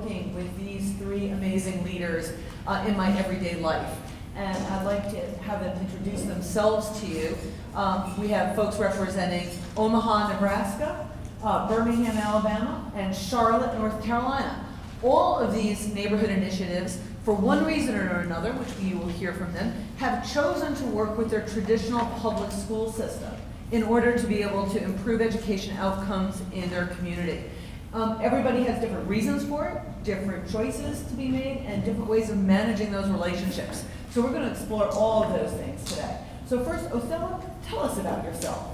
working with these three amazing leaders in my everyday life. And I'd like to have them introduce themselves to you. We have folks representing Omaha, Nebraska, Birmingham, Alabama, and Charlotte, North Carolina. All of these neighborhood initiatives, for one reason or another, which you will hear from them, have chosen to work with their traditional public school system in order to be able to improve education outcomes in their community. Everybody has different reasons for it, different choices to be made, and different ways of managing those relationships. So we're going to explore all of those things today. So first, Othello, tell us about yourself.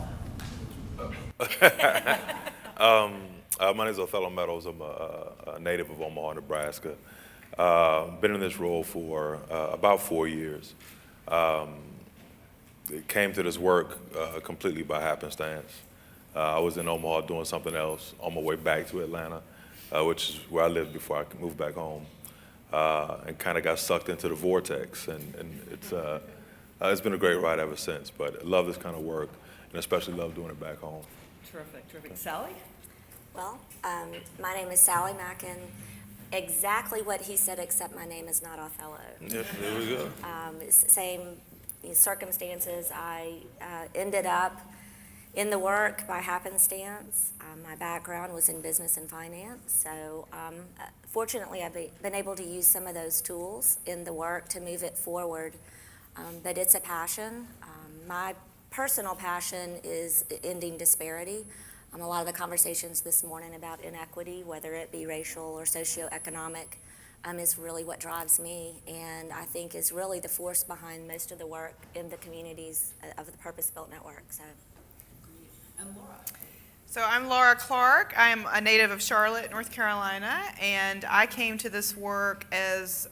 My name is Othello Meadows. I'm a native of Omaha, Nebraska. Been in this role for about 4 years. It came to this work completely by happenstance. I was in Omaha doing something else on my way back to Atlanta, which is where I lived before I moved back home, and kind of got sucked into the vortex. And it's been a great ride ever since. But I love this kind of work, and especially love doing it back home. Terrific, terrific. Sally? Well, my name is Sally Mackin. Exactly what he said, except my name is not Othello. Yep, there we go. Same circumstances. I ended up in the work by happenstance. My background was in business and finance, so fortunately I've been able to use some of those tools in the work to move it forward. But it's a passion. My personal passion is ending disparity. A lot of the conversations this morning about inequity, whether it be racial or socioeconomic, is really what drives me, and I think is really the force behind most of the work in the communities of the Purpose-Built Network. So. And Laura? So I'm Laura Clark. I'm a native of Charlotte, North Carolina, and I came to this work as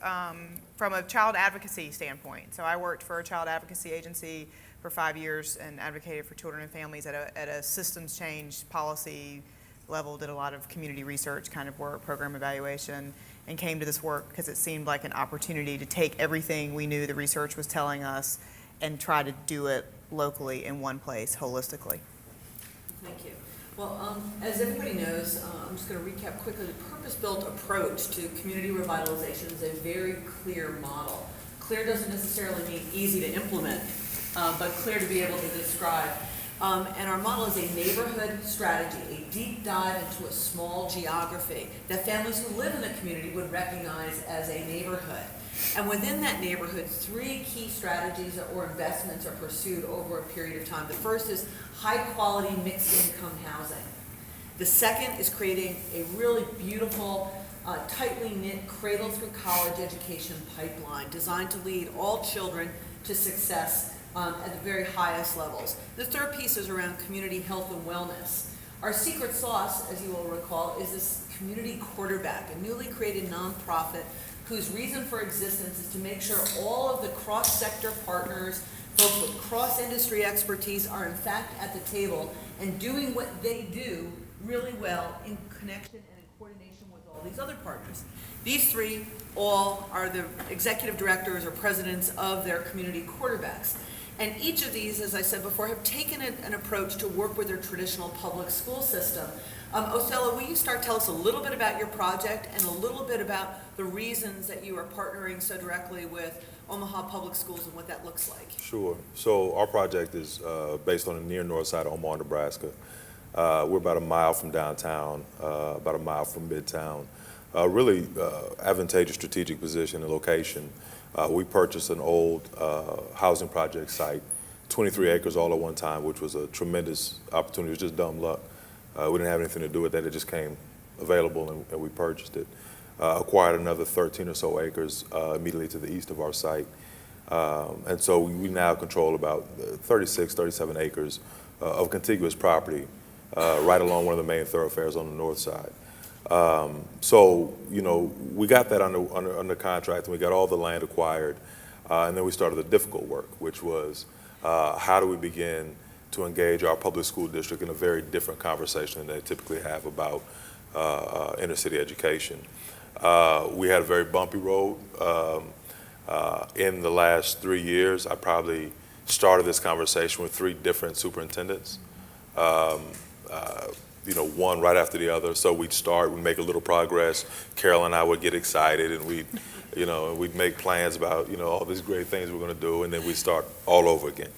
from a child advocacy standpoint. So I worked for a child advocacy agency for 5 years and advocated for children and families at a systems change policy level, did a lot of community research kind of work, program evaluation, and came to this work because it seemed like an opportunity to take everything we knew the research was telling us and try to do it locally in one place, holistically. Thank you. Well, as everybody knows, I'm just going to recap quickly. The purpose-built approach to community revitalization is a very clear model. Clear doesn't necessarily mean easy to implement, but clear to be able to describe. And our model is a neighborhood strategy, a deep dive into a small geography that families who live in the community would recognize as a neighborhood. And within that neighborhood, three key strategies or investments are pursued over a period of time. The first is high-quality mixed-income housing. The second is creating a really beautiful, tightly knit cradle-to-college education pipeline designed to lead all children to success at the very highest levels. The third piece is around community health and wellness. Our secret sauce, as you will recall, is this community quarterback, a newly created nonprofit whose reason for existence is to make sure all of the cross-sector partners, folks with cross-industry expertise, are in fact at the table and doing what they do really well in connection and in coordination with all these other partners. These three all are the executive directors or presidents of their community quarterbacks. And each of these, as I said before, have taken an approach to work with their traditional public school system. Othello, will you tell us a little bit about your project and a little bit about the reasons that you are partnering so directly with Omaha Public Schools and what that looks like? Sure. So our project is based on the near north side of Omaha, Nebraska. We're about a mile from downtown, about a mile from Midtown. Really advantageous strategic position and location. We purchased an old housing project site, 23 acres all at one time, which was a tremendous opportunity. It was just dumb luck. We didn't have anything to do with that. It just came available and we purchased it. Acquired another 13 or so acres immediately to the east of our site. And so we now control about 36, 37 acres of contiguous property right along one of the main thoroughfares on the north side. So, you know, we got that under contract and we got all the land acquired. And then we started the difficult work, which was how do we begin to engage our public school district in a very different conversation than they typically have about inner city education. We had a very bumpy road. In the last 3 years, I probably started this conversation with 3 different superintendents. one right after the other. So we'd make a little progress. Carol and I would get excited, and we'd make plans about, all these great things we're going to do, and then we'd start all over again.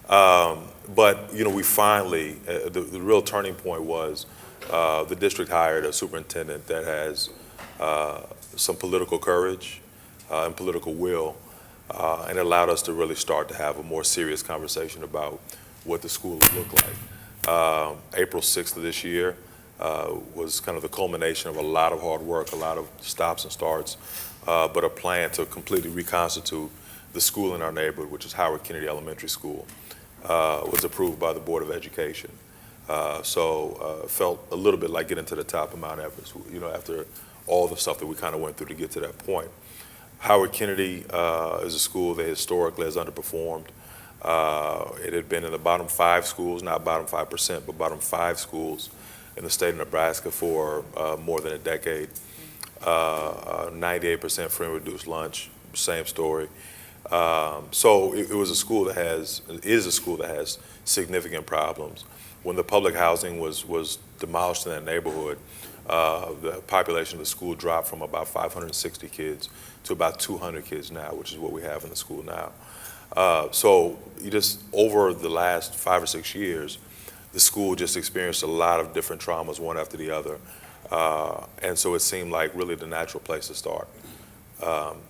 But we finally, the real turning point was the district hired a superintendent that has some political courage and political will, and allowed us to really start to have a more serious conversation about what the school would look like. April 6th of this year was kind of the culmination of a lot of hard work, a lot of stops and starts, but a plan to completely reconstitute the school in our neighborhood, which is Howard Kennedy Elementary School, was approved by the Board of Education. So it felt a little bit like getting to the top of Mount Everest, after all the stuff that we kind of went through to get to that point. Howard Kennedy is a school that historically has underperformed. It had been in the bottom 5 schools, not bottom 5%, but bottom 5 schools in the state of Nebraska for more than a decade. 98% free and reduced lunch, same story. So it is a school that has significant problems. When the public housing was demolished in that neighborhood, the population of the school dropped from about 560 kids to about 200 kids now, which is what we have in the school now. So over the last 5 or 6 years, the school just experienced a lot of different traumas, one after the other. And so it seemed like really the natural place to start.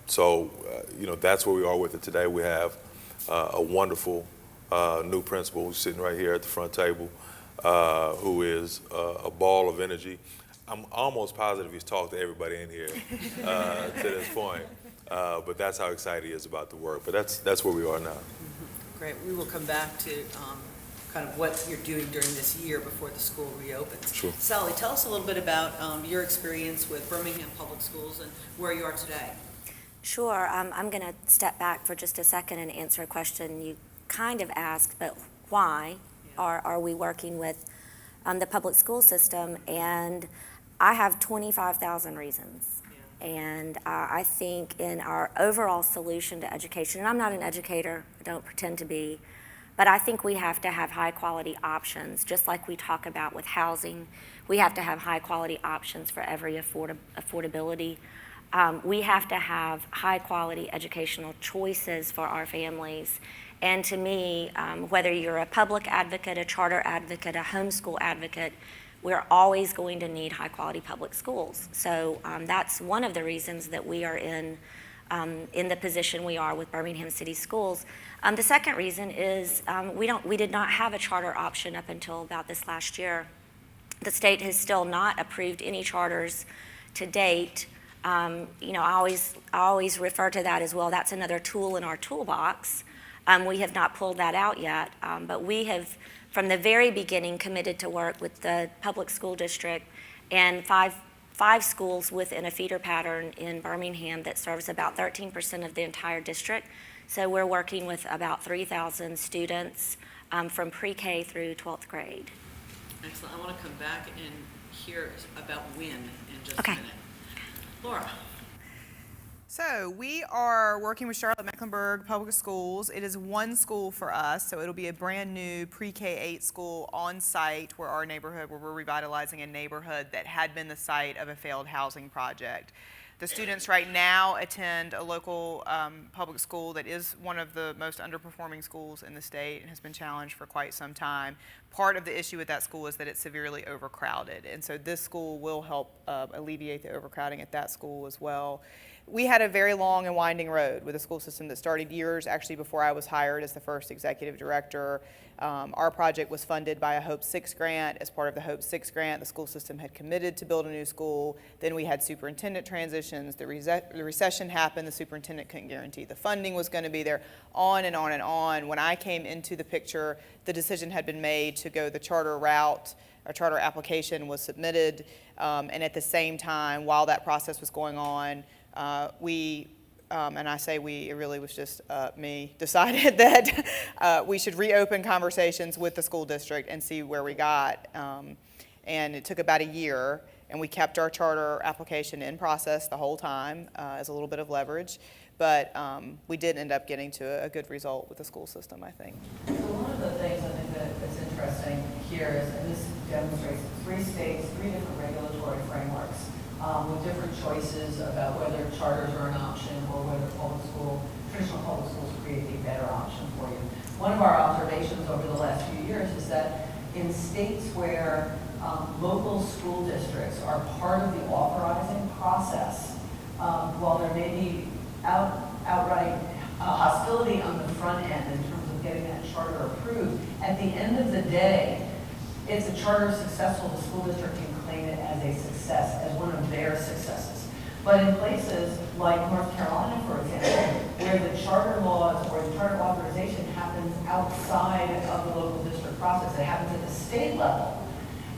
So that's where we are with it today. We have a wonderful new principal who's sitting right here at the front table, who is a ball of energy. I'm almost positive he's talked to everybody in here to this point. But that's how excited he is about the work. But that's where we are now. Great. We will come back to kind of what you're doing during this year before the school reopens. Sure. Sally, tell us a little bit about your experience with Birmingham Public Schools and where you are today. Sure. I'm going to step back for just a second and answer a question you kind of asked, but why are we working with the public school system? And I have 25,000 reasons. And I think in our overall solution to education, and I'm not an educator, I don't pretend to be, but I think we have to have high quality options, just like we talk about with housing. We have to have high quality options for every affordability. We have to have high quality educational choices for our families. And to me, whether you're a public advocate, a charter advocate, a homeschool advocate, we're always going to need high quality public schools. So that's one of the reasons that we are in the position we are with Birmingham City Schools. The second reason is we did not have a charter option up until about this last year. The state has still not approved any charters to date. I always refer to that as, well, that's another tool in our toolbox. We have not pulled that out yet, but we have, from the very beginning, committed to work with the public school district and five schools within a feeder pattern in Birmingham that serves about 13% of the entire district. So we're working with about 3,000 students from pre-K through 12th grade. Excellent. I want to come back and hear about WIN in just a minute. Laura. So we are working with Charlotte-Mecklenburg Public Schools. It is one school for us, so it'll be a brand new pre-K-8 school on site where we're revitalizing a neighborhood that had been the site of a failed housing project. The students right now attend a local public school that is one of the most underperforming schools in the state and has been challenged for quite some time. Part of the issue with that school is that it's severely overcrowded, and so this school will help alleviate the overcrowding at that school as well. We had a very long and winding road with a school system that started years actually before I was hired as the first executive director. Our project was funded by a Hope 6 grant. As part of the Hope 6 grant, the school system had committed to build a new school. Then we had superintendent transitions. The recession happened. The superintendent couldn't guarantee the funding was going to be there, on and on and on. When I came into the picture, the decision had been made to go the charter route. Our charter application was submitted, and at the same time, while that process was going on, and I say we, it really was just me, decided that we should reopen conversations with the school district and see where we got. And it took about a year, and we kept our charter application in process the whole time as a little bit of leverage. But we did end up getting to a good result with the school system, I think. So one of the things I think that's interesting here is, and this demonstrates 3 states, 3 different regulatory frameworks with different choices about whether charters are an option or whether traditional public schools create a better option for you. One of our observations over the last few years is that in states where local school districts are part of the authorizing process, while there may be outright hostility on the front end in terms of getting that charter approved, at the end of the day, if the charter is successful, the school district can claim it as a success, as one of their successes. But in places like North Carolina, for example, where the charter laws or the charter authorization happens outside of the local district process, it happens at the state level,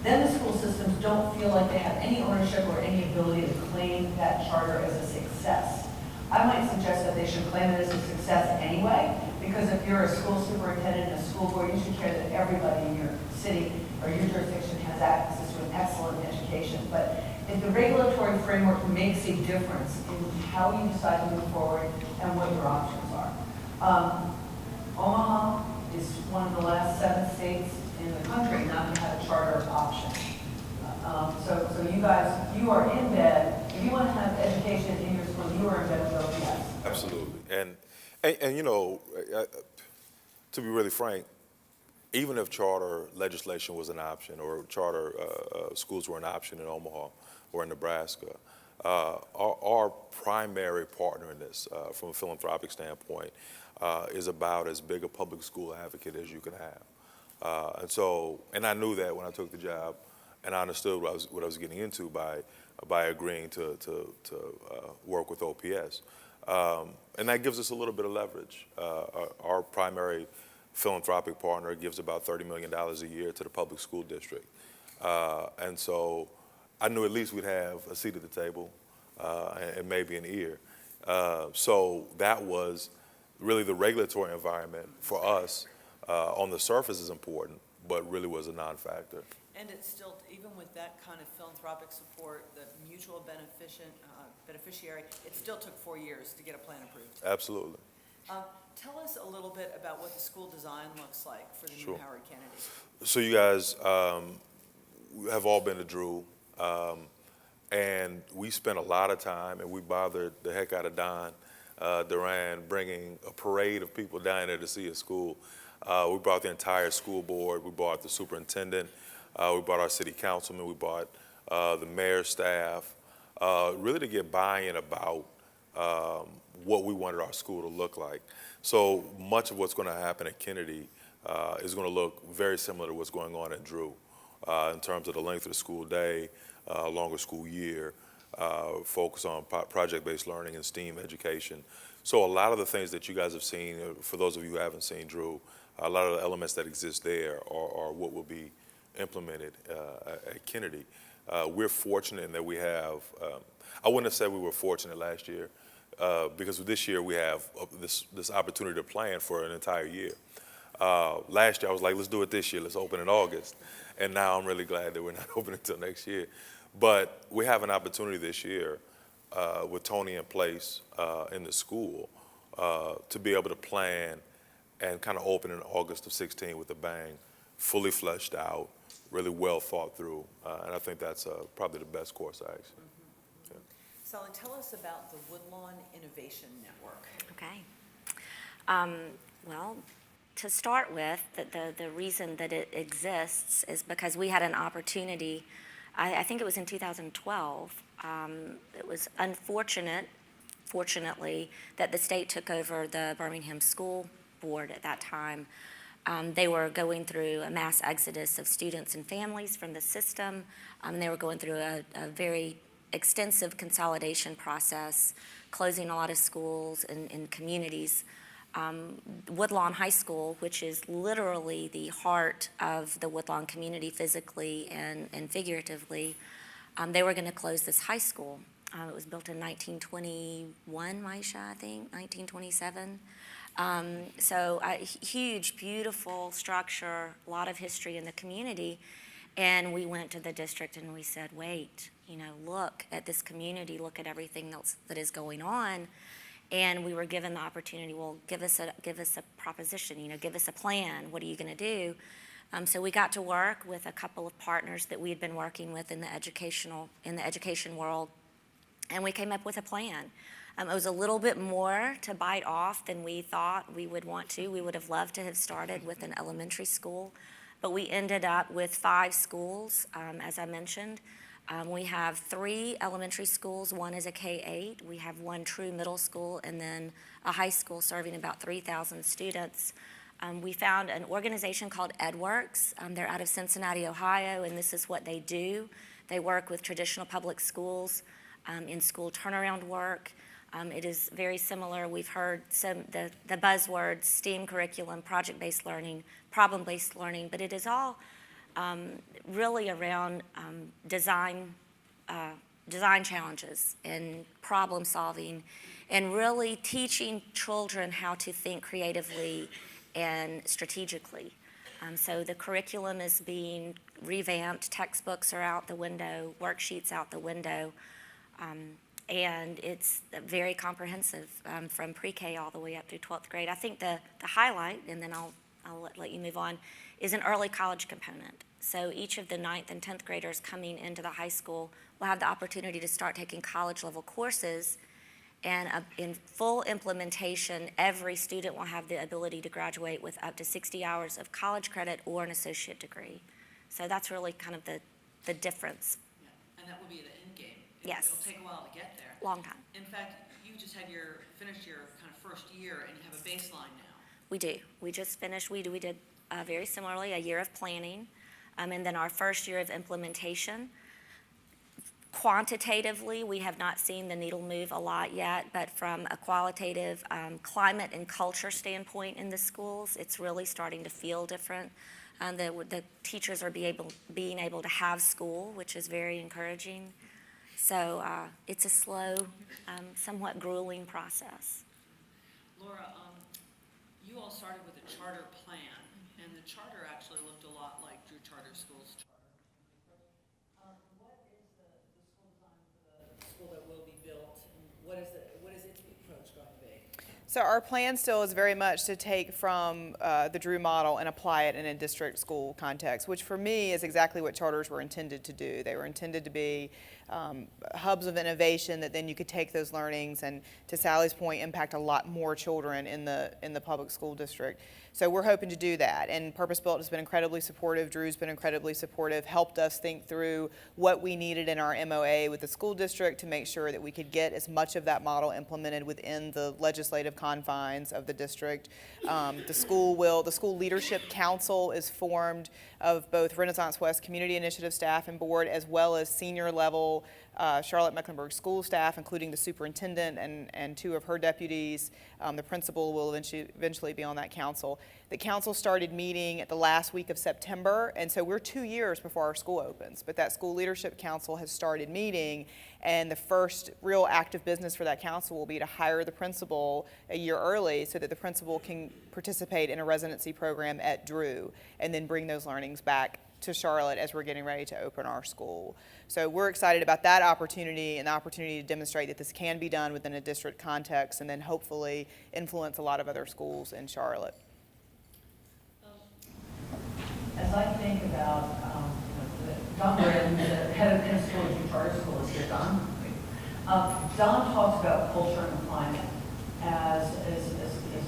then the school systems don't feel like they have any ownership or any ability to claim that charter as a success. I might suggest that they should claim it as a success anyway, because if you're a school superintendent and a school board, you should care that everybody in your city or your jurisdiction has access to an excellent education. But if the regulatory framework makes a difference in how you decide to move forward and what your options are. Omaha is one of the last 7 states in the country not to have a charter option. So you guys, you are in bed. If you want to have education in your school, you are in bed with OPS. Absolutely. And you know, to be really frank, even if charter legislation was an option or charter schools were an option in Omaha or in Nebraska, our primary partner in this, from a philanthropic standpoint, is about as big a public school advocate as you can have. And I knew that when I took the job, and I understood what I was getting into by agreeing to work with OPS. And that gives us a little bit of leverage. Our primary philanthropic partner gives about $30 million a year to the public school district. And so I knew at least we'd have a seat at the table and maybe an ear. So that was really the regulatory environment for us on the surface is important, but really was a non-factor. And it's still, even with that kind of philanthropic support, the mutual beneficiary, it still took 4 years to get a plan approved. Absolutely. Tell us a little bit about what the school design looks like for the Sure. new Howard Kennedy. So you guys have all been to Drew, and we spent a lot of time, and we bothered the heck out of Don Duran bringing a parade of people down there to see a school. We brought the entire school board, we brought the superintendent, we brought our city councilman, we brought the mayor's staff, really to get buy-in about what we wanted our school to look like. So much of what's going to happen at Kennedy is going to look very similar to what's going on at Drew in terms of the length of the school day, longer school year, focus on project-based learning and STEAM education. So a lot of the things that you guys have seen, for those of you who haven't seen Drew, a lot of the elements that exist there are what will be implemented at Kennedy. We're fortunate in that we have, I wouldn't have said we were fortunate last year, because this year we have this opportunity to plan for an entire year. Last year I was like, let's do it this year, let's open in August. And now I'm really glad that we're not open until next year. But we have an opportunity this year with Tony in place in the school to be able to plan and kind of open in August of 16 with a bang, fully fleshed out, really well thought through. And I think that's probably the best course of action. Mm-hmm. Yeah. Sally, tell us about the Woodlawn Innovation Network. Okay. Well, to start with, the reason that it exists is because we had an opportunity, I think it was in 2012. It was fortunately, that the state took over the Birmingham School Board at that time. They were going through a mass exodus of students and families from the system. They were going through a very extensive consolidation process, closing a lot of schools and communities. Woodlawn High School, which is literally the heart of the Woodlawn community physically and figuratively, they were going to close this high school. It was built in 1921, Maisha, I think, 1927. So a huge, beautiful structure, a lot of history in the community. And we went to the district and we said, wait, look at this community, look at everything else that is going on. And we were given the opportunity, well, give us a proposition, give us a plan. What are you going to do? So we got to work with a couple of partners that we had been working with in the education world, and we came up with a plan. It was a little bit more to bite off than we thought we would want to. We would have loved to have started with an elementary school, but we ended up with 5 schools, as I mentioned. We have 3 elementary schools. One is a K-8. We have 1 true middle school, and then a high school serving about 3,000 students. We found an organization called EdWorks. They're out of Cincinnati, Ohio, and this is what they do. They work with traditional public schools in school turnaround work. It is very similar. We've heard the buzzwords, STEAM curriculum, project-based learning, problem-based learning, but it is all really around design challenges and problem solving, and really teaching children how to think creatively and strategically. So the curriculum is being revamped, textbooks are out the window, worksheets out the window, and it's very comprehensive from pre-K all the way up through 12th grade. I think the highlight, and then I'll let you move on, is an early college component. So each of the 9th and 10th graders coming into the high school will have the opportunity to start taking college level courses, and in full implementation, every student will have the ability to graduate with up to 60 hours of college credit or an associate degree. So that's really kind of the difference. Yeah, and that will be the end game. Yes. It'll take a while to get there. Long time. In fact, you just had finished your kind of first year, and you have a baseline now. We do. We just finished, we did very similarly, a year of planning, and then our first year of implementation. Quantitatively, we have not seen the needle move a lot yet, but from a qualitative climate and culture standpoint in the schools, it's really starting to feel different. The teachers are being able to have school, which is very encouraging. So it's a slow, somewhat grueling process. Laura, you all started with a charter plan, and the charter actually looked a lot like Drew Charter School's charter. What is the school design for the school that will be built, and what is its approach going to be? So our plan still is very much to take from the Drew model and apply it in a district school context, which for me is exactly what charters were intended to do. They were intended to be hubs of innovation that then you could take those learnings and, to Sally's point, impact a lot more children in the public school district. So we're hoping to do that, and Purpose Built has been incredibly supportive. Drew's been incredibly supportive, helped us think through what we needed in our MOA with the school district to make sure that we could get as much of that model implemented within the legislative confines of the district. The school leadership council is formed of both Renaissance West Community Initiative staff and board, as well as senior level Charlotte-Mecklenburg school staff, including the superintendent and 2 of her deputies. The principal will eventually be on that council. The council started meeting at the last week of September, and so we're 2 years before our school opens. But that school leadership council has started meeting, and the first real active business for that council will be to hire the principal a year early so that the principal can participate in a residency program at Drew and then bring those learnings back to Charlotte as we're getting ready to open our school. So we're excited about that opportunity and the opportunity to demonstrate that this can be done within a district context and then hopefully influence a lot of other schools in Charlotte. As I think about, Don Britton, the head of school at Drew Charter School is here, Don. Don talks about culture and climate as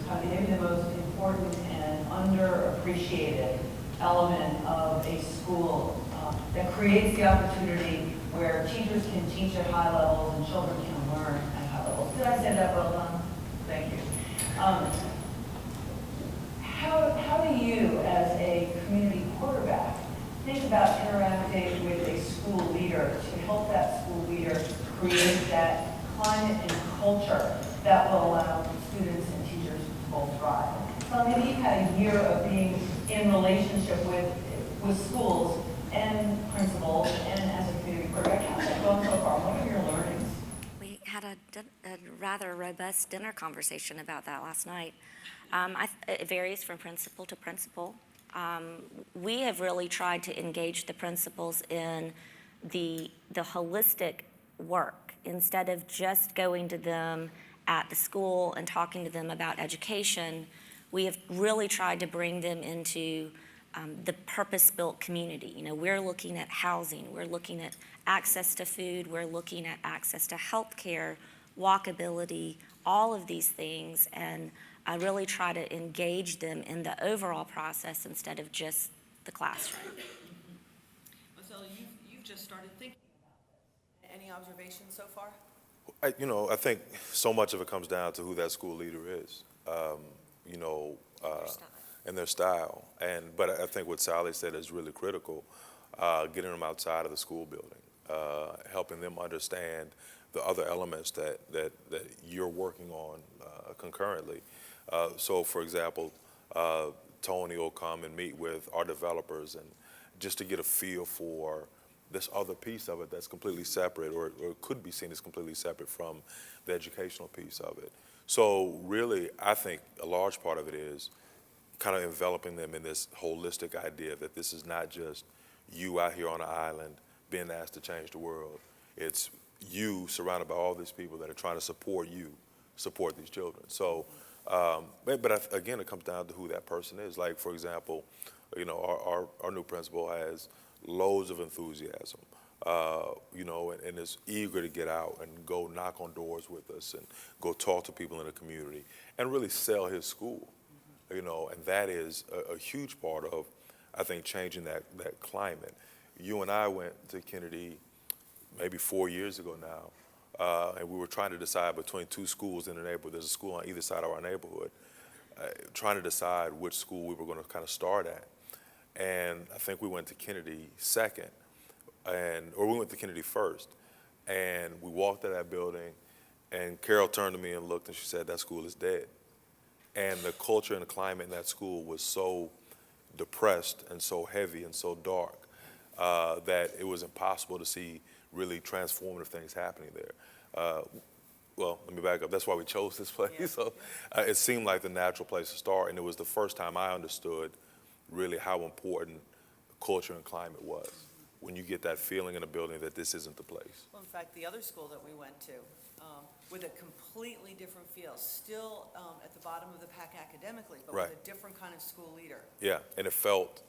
kind of maybe the most important and underappreciated element of a school that creates the opportunity where teachers can teach at high levels and children can learn at high levels. Did I say that well done? Thank you. How do you, as a community quarterback, think about interacting with a school leader to help that school leader create that climate and culture that will allow students and teachers to both thrive? So maybe you've had a year of being in relationship with schools and principals and as a community quarterback. How's that going so far? What are your learnings? We had a rather robust dinner conversation about that last night. It varies from principal to principal. We have really tried to engage the principals in the holistic work instead of just going to them at the school and talking to them about education. We have really tried to bring them into the purpose-built community. You know, we're looking at housing, we're looking at access to food, we're looking at access to health care, walkability, all of these things, and I really try to engage them in the overall process instead of just the classroom. Othello, you've just started thinking about this. Any observations so far? I think so much of it comes down to who that school leader is, Their style. and their style. But I think what Sally said is really critical, getting them outside of the school building, helping them understand the other elements that you're working on concurrently. So, for example, Tony will come and meet with our developers, and just to get a feel for this other piece of it that's completely separate, or could be seen as completely separate from the educational piece of it. So really, I think a large part of it is kind of enveloping them in this holistic idea that this is not just you out here on an island being asked to change the world. It's you surrounded by all these people that are trying to support these children. So, again, it comes down to who that person is. Like, for example, our new principal has loads of enthusiasm, and is eager to get out and go knock on doors with us and go talk to people in the community and really sell his school, and that is a huge part of, I think, changing that climate. You and I went to Kennedy maybe 4 years ago now, and we were trying to decide between two schools in the neighborhood. There's a school on either side of our neighborhood, trying to decide which school we were going to kind of start at. And I think we went to Kennedy second, or we went to Kennedy first. And we walked to that building, and Carol turned to me and looked, and she said, "That school is dead." And the culture and the climate in that school was so depressed and so heavy and so dark that it was impossible to see really transformative things happening there. Well, let me back up. That's why we chose this place. Yeah. So it seemed like the natural place to start, and it was the first time I understood really how important culture and climate was, when you get that feeling in a building that this isn't the place. Well, in fact, the other school that we went to, with a completely different feel, still at the bottom of the pack academically, but Right. with a different kind of school leader. Yeah, and it felt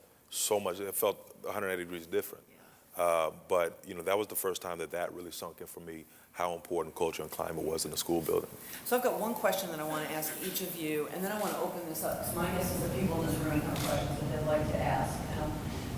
180 degrees different. Yeah. But that was the first time that really sunk in for me, how important culture and climate was in the school building. So I've got one question that I want to ask each of you, and then I want to open this up. So my guess is the people in this room have questions that they'd like to ask.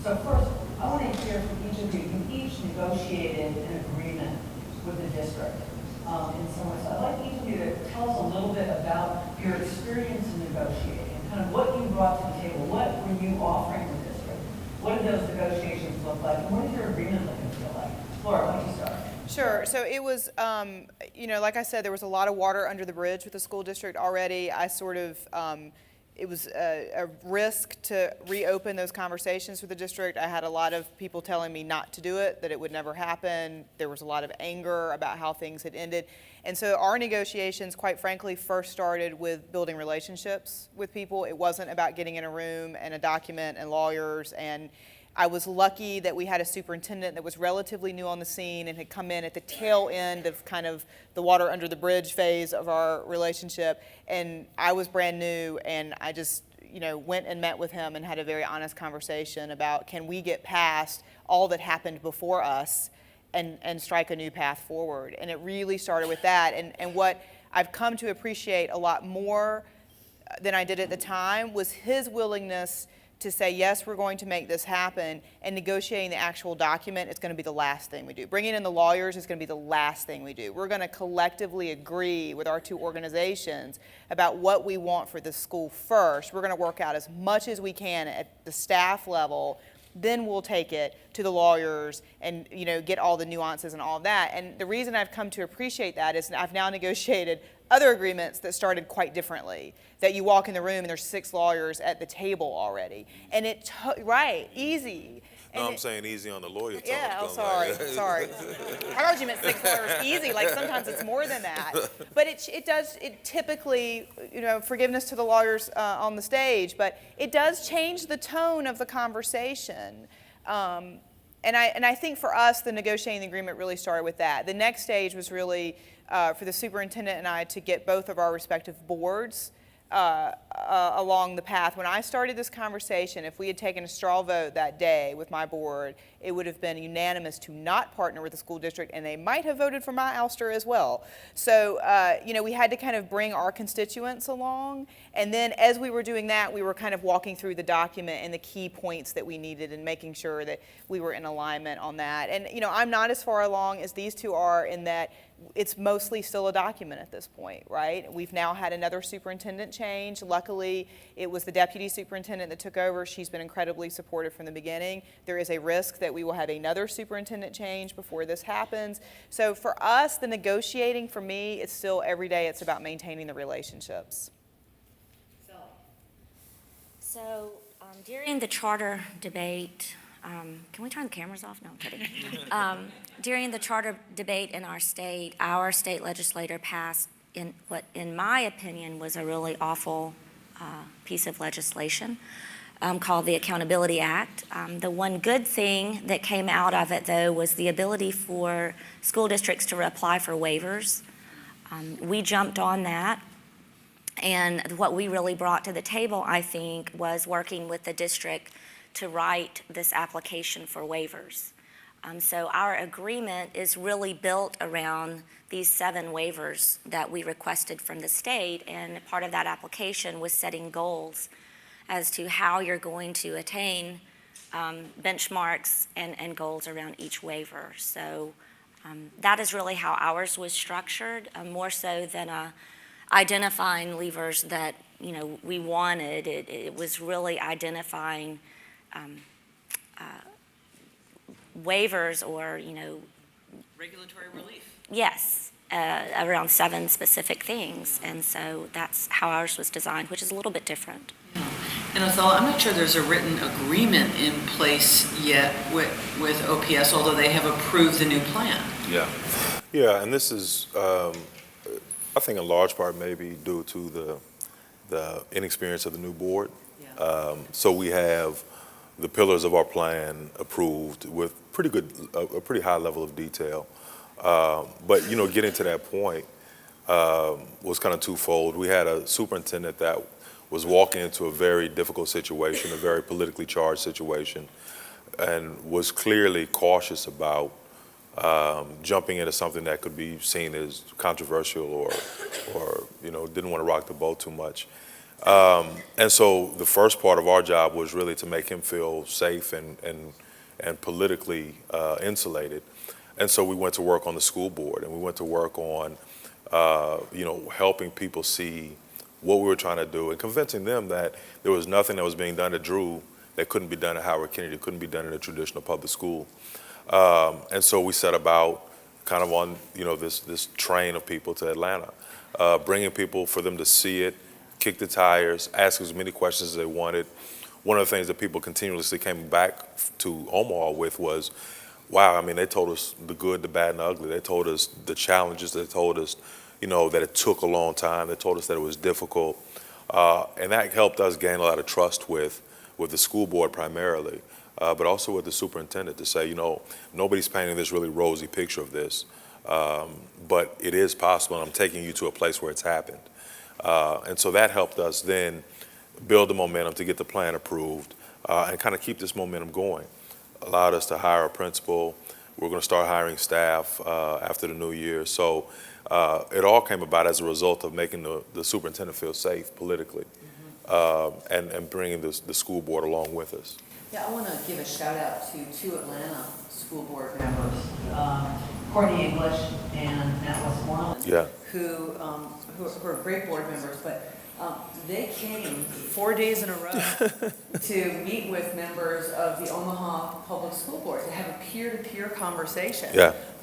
So first, I want to hear from each of you. You each negotiated an agreement with the district in some ways. So I'd like each of you to tell us a little bit about your experience in negotiating, kind of what you brought to the table. What were you offering the district? What did those negotiations look like? And what did your agreement look and feel like? Laura, why don't you start? Sure. So it was, like I said, there was a lot of water under the bridge with the school district already. I sort of, it was a risk to reopen those conversations with the district. I had a lot of people telling me not to do it, that it would never happen. There was a lot of anger about how things had ended. And so our negotiations, quite frankly, first started with building relationships with people. It wasn't about getting in a room and a document and lawyers. And I was lucky that we had a superintendent that was relatively new on the scene and had come in at the tail end of kind of the water under the bridge phase of our relationship. And I was brand new, and I just, went and met with him and had a very honest conversation about, can we get past all that happened before us and strike a new path forward? And it really started with that. And what I've come to appreciate a lot more than I did at the time was his willingness to say, yes, we're going to make this happen, and negotiating the actual document is going to be the last thing we do. Bringing in the lawyers is going to be the last thing we do. We're going to collectively agree with our two organizations about what we want for the school first. We're going to work out as much as we can at the staff level. Then we'll take it to the lawyers and get all the nuances and all of that. And the reason I've come to appreciate that is I've now negotiated other agreements that started quite differently. That you walk in the room and there's 6 lawyers at the table already, and easy. No, I'm saying easy on the lawyer talk. Yeah, oh, sorry. I thought you meant 6 lawyers easy, like sometimes it's more than that. But it typically, forgiveness to the lawyers on the stage, but it does change the tone of the conversation. And I think for us, the negotiating agreement really started with that. The next stage was really for the superintendent and I to get both of our respective boards along the path. When I started this conversation, if we had taken a straw vote that day with my board, it would have been unanimous to not partner with the school district, and they might have voted for my ouster as well. So, we had to kind of bring our constituents along, and then as we were doing that, we were kind of walking through the document and the key points that we needed and making sure that we were in alignment on that. And, I'm not as far along as these two are in that it's mostly still a document at this point, right? We've now had another superintendent change. Luckily, it was the deputy superintendent that took over. She's been incredibly supportive from the beginning. There is a risk that we will have another superintendent change before this happens. So for us, the negotiating, for me, it's still every day, it's about maintaining the relationships. So during the charter debate, can we turn the cameras off? No, I'm kidding. During the charter debate in our state legislator passed in what, in my opinion, was a really awful piece of legislation called the Accountability Act. The one good thing that came out of it, though, was the ability for school districts to apply for waivers. We jumped on that. And what we really brought to the table, I think, was working with the district to write this application for waivers. So our agreement is really built around these 7 waivers that we requested from the state, and part of that application was setting goals as to how you're going to attain benchmarks and goals around each waiver. So that is really how ours was structured, more so than identifying levers that we wanted. It was really identifying waivers or Regulatory relief. yes, around 7 specific things, and so that's how ours was designed, which is a little bit different. And Othello, I'm not sure there's a written agreement in place yet with OPS, although they have approved the new plan. Yeah, and this is, I think in large part maybe due to the inexperience of the new board. Yeah. So we have the pillars of our plan approved with a pretty high level of detail. But getting to that point was kind of twofold. We had a superintendent that was walking into a very difficult situation, a very politically charged situation, and was clearly cautious about jumping into something that could be seen as controversial or didn't want to rock the boat too much. And so the first part of our job was really to make him feel safe and politically insulated. And so we went to work on the school board, and we went to work on helping people see what we were trying to do and convincing them that there was nothing that was being done at Drew that couldn't be done at Howard Kennedy, couldn't be done in a traditional public school. And so we set about kind of on this train of people to Atlanta, bringing people for them to see it, kick the tires, ask as many questions as they wanted. One of the things that people continuously came back to Omaha with was, wow, they told us the good, the bad, and the ugly. They told us the challenges. They told us, that it took a long time. They told us that it was difficult. And that helped us gain a lot of trust with the school board primarily, but also with the superintendent to say, nobody's painting this really rosy picture of this, but it is possible, and I'm taking you to a place where it's happened. And so that helped us then build the momentum to get the plan approved and kind of keep this momentum going. Allowed us to hire a principal. We're going to start hiring staff after the new year. So it all came about as a result of making the superintendent feel safe politically, and bringing the school board along with us. Yeah, I want to give a shout out to 2 Atlanta school board members, Courtney English and Matt Westmoreland. Yeah. who are great board members, but they came 4 days in a row to meet with members of the Omaha Public School Board to have a peer-to-peer conversation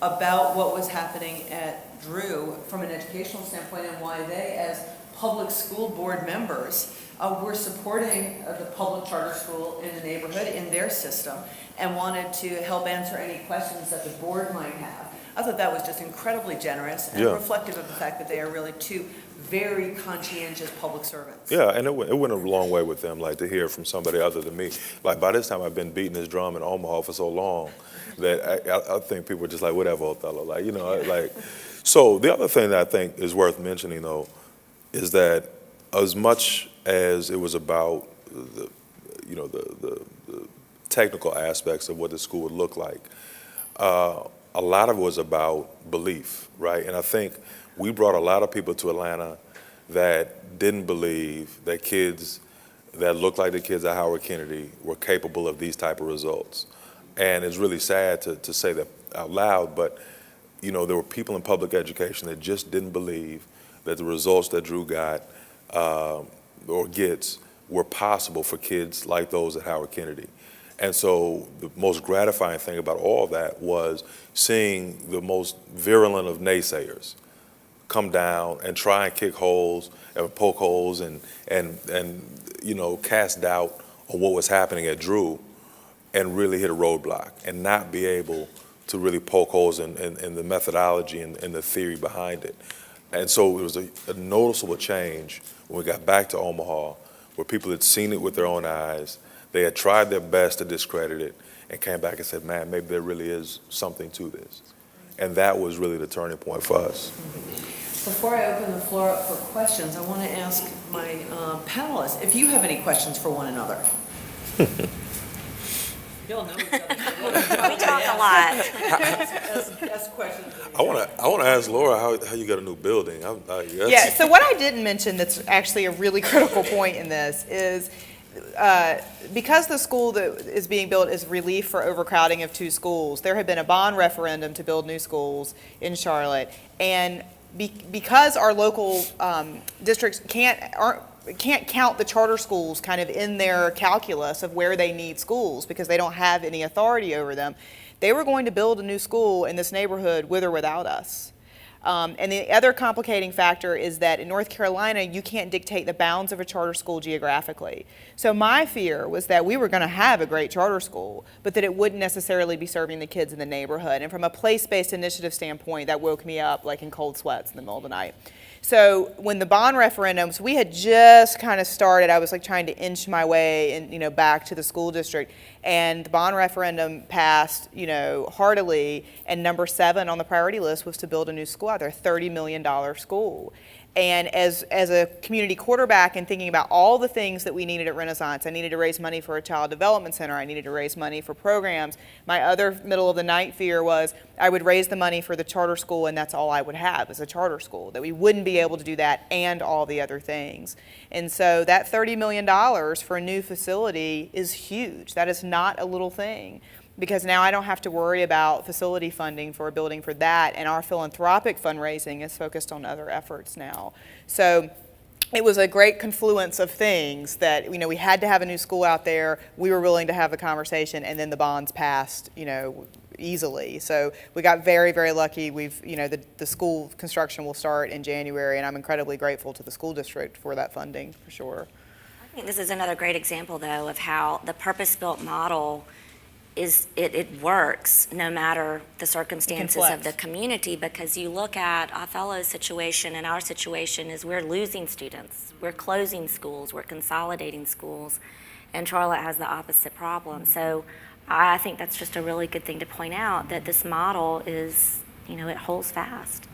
about what was happening at Drew from an educational standpoint and why they, as public school board members, were supporting the public charter school in the neighborhood, in their system, and wanted to help answer any questions that the board might have. I thought that was just incredibly generous and reflective of the fact that they are really 2 very conscientious public servants. Yeah, and it went a long way with them, like to hear from somebody other than me. Like by this time, I've been beating this drum in Omaha for so long that I think people are just like, whatever, Othello, So the other thing that I think is worth mentioning though, is that as much as it was about the, the technical aspects of what the school would look like, a lot of it was about belief, right? And I think we brought a lot of people to Atlanta that didn't believe that kids that looked like the kids at Howard Kennedy were capable of these type of results. And it's really sad to say that out loud, but there were people in public education that just didn't believe that the results that Drew got or gets were possible for kids like those at Howard Kennedy. And so the most gratifying thing about all that was seeing the most virulent of naysayers come down and try and kick holes and poke holes and cast doubt on what was happening at Drew and really hit a roadblock and not be able to really poke holes in the methodology and the theory behind it. And so it was a noticeable change when we got back to Omaha, where people had seen it with their own eyes. They had tried their best to discredit it and came back and said, man, maybe there really is something to this. And that was really the turning point for us. Before I open the floor up for questions, I want to ask my panelists if you have any questions for one another. You'll know each other. We talk a lot. Ask questions. I want to ask Laura how you got a new building. Yeah, so what I didn't mention that's actually a really critical point in this is because the school that is being built is relief for overcrowding of 2 schools, there had been a bond referendum to build new schools in Charlotte, and because our local districts can't count the charter schools kind of in their calculus of where they need schools because they don't have any authority over them, they were going to build a new school in this neighborhood with or without us. And the other complicating factor is that in North Carolina, you can't dictate the bounds of a charter school geographically. So my fear was that we were going to have a great charter school, but that it wouldn't necessarily be serving the kids in the neighborhood. And from a place-based initiative standpoint, that woke me up like in cold sweats in the middle of the night. So when the bond referendums, we had just kind of started, I was like trying to inch my way in, back to the school district. And the bond referendum passed, heartily, and number 7 on the priority list was to build a new school out there, a $30 million school. And as a community quarterback and thinking about all the things that we needed at Renaissance, I needed to raise money for a child development center, I needed to raise money for programs. My other middle of the night fear was I would raise the money for the charter school and that's all I would have is a charter school, that we wouldn't be able to do that and all the other things. And so that $30 million for a new facility is huge. That is not a little thing, because now I don't have to worry about facility funding for a building for that, and our philanthropic fundraising is focused on other efforts now. So it was a great confluence of things that, we had to have a new school out there, we were willing to have a conversation, and then the bonds passed, easily. So we got very, very lucky. The school construction will start in January, and I'm incredibly grateful to the school district for that funding, for sure. I think this is another great example, though, of how the purpose-built model it works no matter the circumstances of the community, because you look at Othello's situation and our situation is we're losing students, we're closing schools, we're consolidating schools, and Charlotte has the opposite problem. So I think that's just a really good thing to point out, that this model is, it holds fast.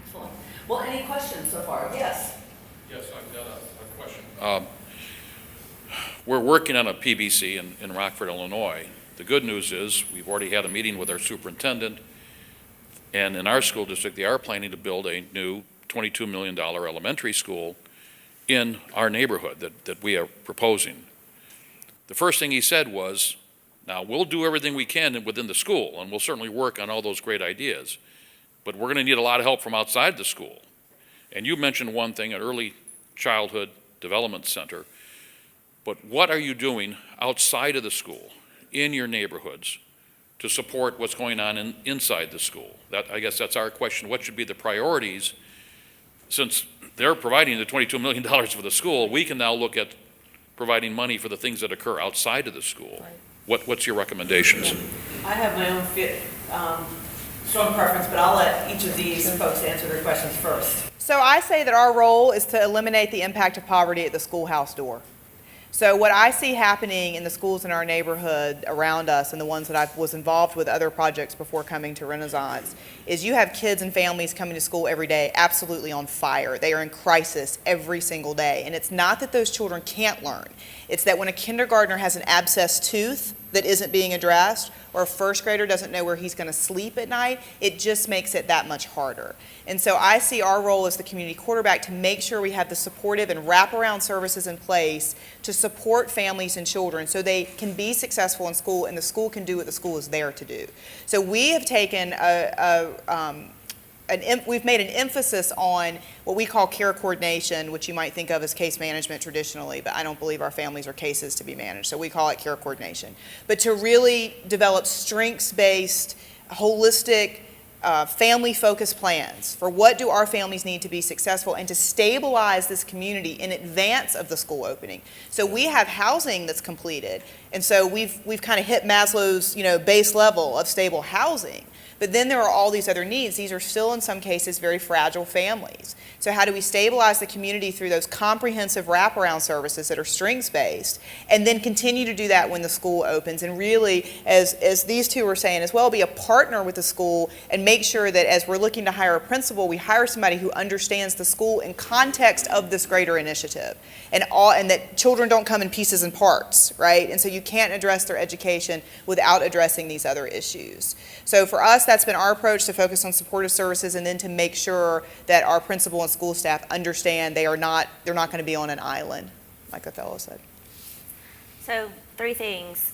Excellent. Well, any questions so far? Yes. Yes, I've got a question. We're working on a PBC in Rockford, Illinois. The good news is we've already had a meeting with our superintendent, and in our school district, they are planning to build a new $22 million elementary school in our neighborhood that we are proposing. The first thing he said was, now we'll do everything we can within the school, and we'll certainly work on all those great ideas, but we're going to need a lot of help from outside the school. And you mentioned one thing, an early childhood development center. But what are you doing outside of the school, in your neighborhoods, to support what's going on inside the school? I guess that's our question. What should be the priorities? Since they're providing the $22 million for the school, we can now look at providing money for the things that occur outside of the school. Right. What's your recommendations? I have my own strong preference, but I'll let each of these folks answer their questions first. So I say that our role is to eliminate the impact of poverty at the schoolhouse door. So what I see happening in the schools in our neighborhood around us, and the ones that I was involved with other projects before coming to Renaissance, is you have kids and families coming to school every day absolutely on fire. They are in crisis every single day. And it's not that those children can't learn. It's that when a kindergartner has an abscessed tooth that isn't being addressed, or a first grader doesn't know where he's going to sleep at night, it just makes it that much harder. And so I see our role as the community quarterback to make sure we have the supportive and wraparound services in place to support families and children so they can be successful in school and the school can do what the school is there to do. So we have taken we've made an emphasis on what we call care coordination, which you might think of as case management traditionally, but I don't believe our families are cases to be managed, so we call it care coordination. But to really develop strengths-based, holistic, family-focused plans for what do our families need to be successful and to stabilize this community in advance of the school opening. So we have housing that's completed, and so we've kind of hit Maslow's base level of stable housing. But then there are all these other needs. These are still, in some cases, very fragile families. So how do we stabilize the community through those comprehensive wraparound services that are strengths-based, and then continue to do that when the school opens, and really, as these two were saying as well, be a partner with the school and make sure that as we're looking to hire a principal, we hire somebody who understands the school in context of this greater initiative, and that children don't come in pieces and parts, right? And so you can't address their education without addressing these other issues. So for us, that's been our approach, to focus on supportive services and then to make sure that our principal and school staff understand they're not going to be on an island, like Othello said. So 3 things.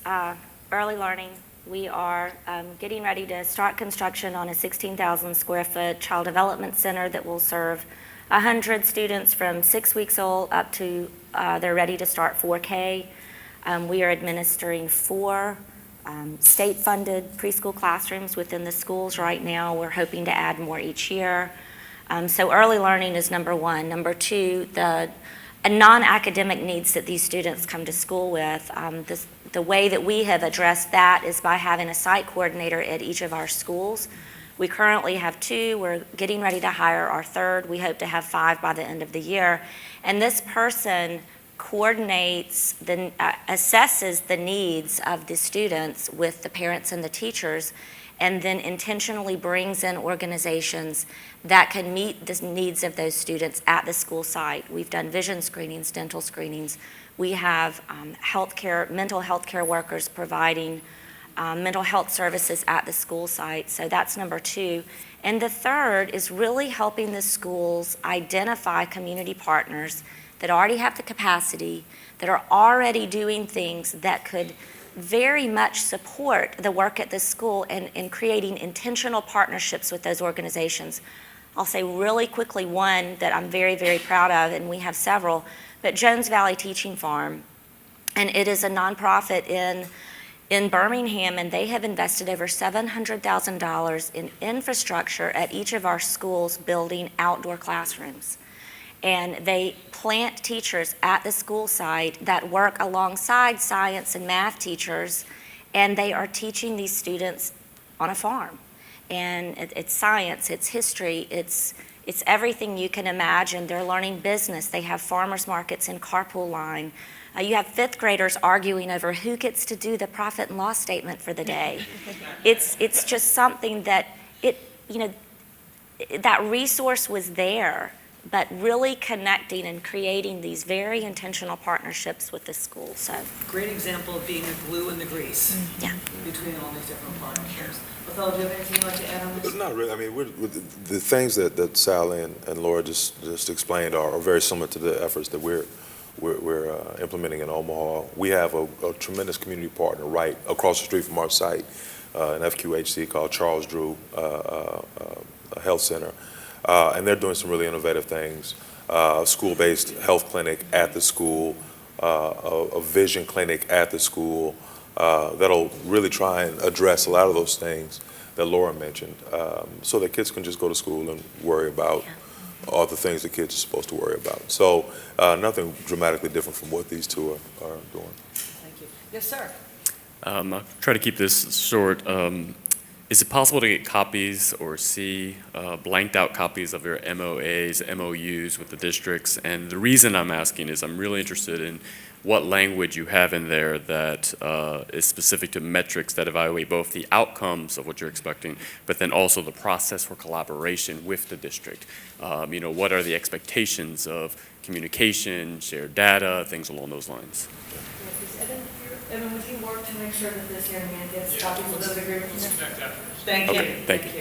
Early learning. We are getting ready to start construction on a 16,000 square foot child development center that will serve 100 students from 6 weeks old up to they're ready to start 4K. We are administering 4 state-funded preschool classrooms within the schools right now. We're hoping to add more each year. So early learning is number 1. Number 2, the non-academic needs that these students come to school with. The way that we have addressed that is by having a site coordinator at each of our schools. We currently have 2. We're getting ready to hire our 3rd. We hope to have 5 by the end of the year. And this person coordinates, assesses the needs of the students with the parents and the teachers, and then intentionally brings in organizations that can meet the needs of those students at the school site. We've done vision screenings, dental screenings. We have mental health care workers providing mental health services at the school site. So that's number 2. And the 3rd is really helping the schools identify community partners that already have the capacity, that are already doing things that could very much support the work at the school and creating intentional partnerships with those organizations. I'll say really quickly one that I'm very, very proud of, and we have several, but Jones Valley Teaching Farm. And it is a nonprofit in Birmingham, and they have invested over $700,000 in infrastructure at each of our schools building outdoor classrooms. And they plant teachers at the school site that work alongside science and math teachers, and they are teaching these students on a farm. And it's science, it's history, it's everything you can imagine. They're learning business. They have farmers markets in carpool line. You have 5th graders arguing over who gets to do the profit and loss statement for the day. It's just something that that resource was there, but really connecting and creating these very intentional partnerships with the school. So Great example of being the glue and the grease between all these different partnerships. Othello, do you have anything you'd like to add on this? Not really. I mean, the things that Sally and Laura just explained are very similar to the efforts that we're implementing in Omaha. We have a tremendous community partner right across the street from our site, an FQHC called Charles Drew Health Center. And they're doing some really innovative things. A school-based health clinic at the school, a vision clinic at the school, that'll really try and address a lot of those things that Laura mentioned, so that kids can just go to school and worry about all the things that kids are supposed to worry about. So nothing dramatically different from what these two are doing. Thank you. Yes, sir. I'll try to keep this short. Is it possible to get copies or see blanked out copies of your MOAs, MOUs with the districts? And the reason I'm asking is I'm really interested in what language you have in there that is specific to metrics that evaluate both the outcomes of what you're expecting, but then also the process for collaboration with the district. What are the expectations of communication, shared data, things along those lines? Evan, would you work to make sure that this young man gets copies of those agreements? Thank you. Okay, thank you.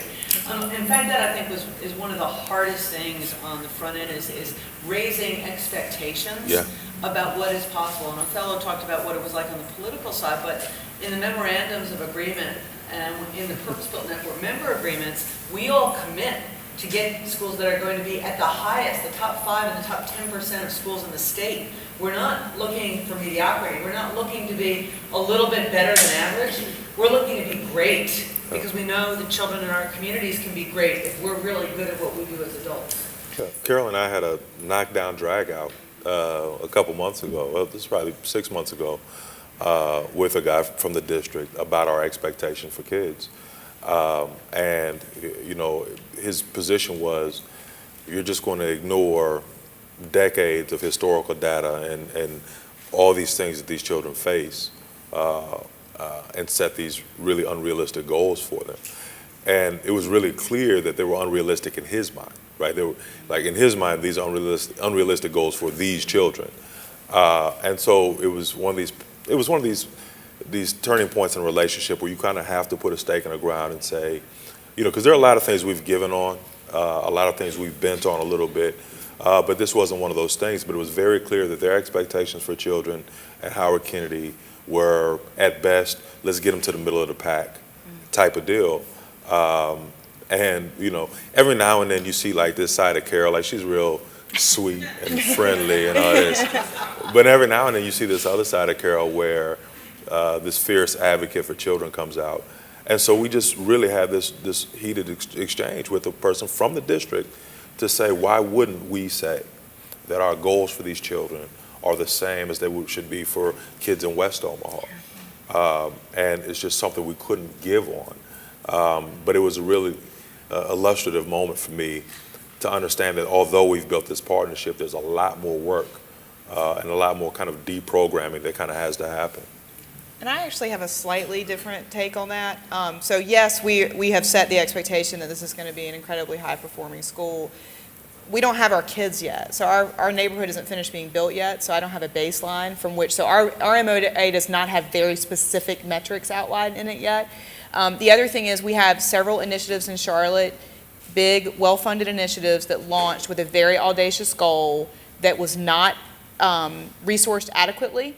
In fact, that I think is one of the hardest things on the front end is raising expectations about what is possible. And Othello talked about what it was like on the political side, but in the memorandums of agreement and in the purpose-built network member agreements, we all commit to get schools that are going to be at the highest, the top 5 and the top 10% of schools in the state. We're not looking for mediocrity. We're not looking to be a little bit better than average. We're looking to be great because we know the children in our communities can be great if we're really good at what we do as adults. Carol and I had a knockdown drag out a couple months ago. Well, this is probably 6 months ago with a guy from the district about our expectation for kids. And his position was, you're just going to ignore decades of historical data and all these things that these children face and set these really unrealistic goals for them. And it was really clear that they were unrealistic in his mind, right? They were, like, in his mind, these are unrealistic goals for these children. And so it was one of these turning points in a relationship where you kind of have to put a stake in the ground and say, because there are a lot of things we've given on, a lot of things we've bent on a little bit, but this wasn't one of those things. But it was very clear that their expectations for children at Howard Kennedy were, at best, let's get them to the middle of the pack type of deal. And every now and then you see like this side of Carol, like she's real sweet and friendly and all this. But every now and then you see this other side of Carol where this fierce advocate for children comes out. And so we just really had this heated exchange with a person from the district to say, why wouldn't we say that our goals for these children are the same as they should be for kids in West Omaha? And it's just something we couldn't give on. But it was a really illustrative moment for me to understand that although we've built this partnership, there's a lot more work and a lot more kind of deprogramming that kind of has to happen. And I actually have a slightly different take on that. So yes, we have set the expectation that this is going to be an incredibly high-performing school. We don't have our kids yet. So our neighborhood isn't finished being built yet, so I don't have a baseline from which. So our MOA does not have very specific metrics outlined in it yet. The other thing is we have several initiatives in Charlotte, big, well-funded initiatives that launched with a very audacious goal that was not resourced adequately.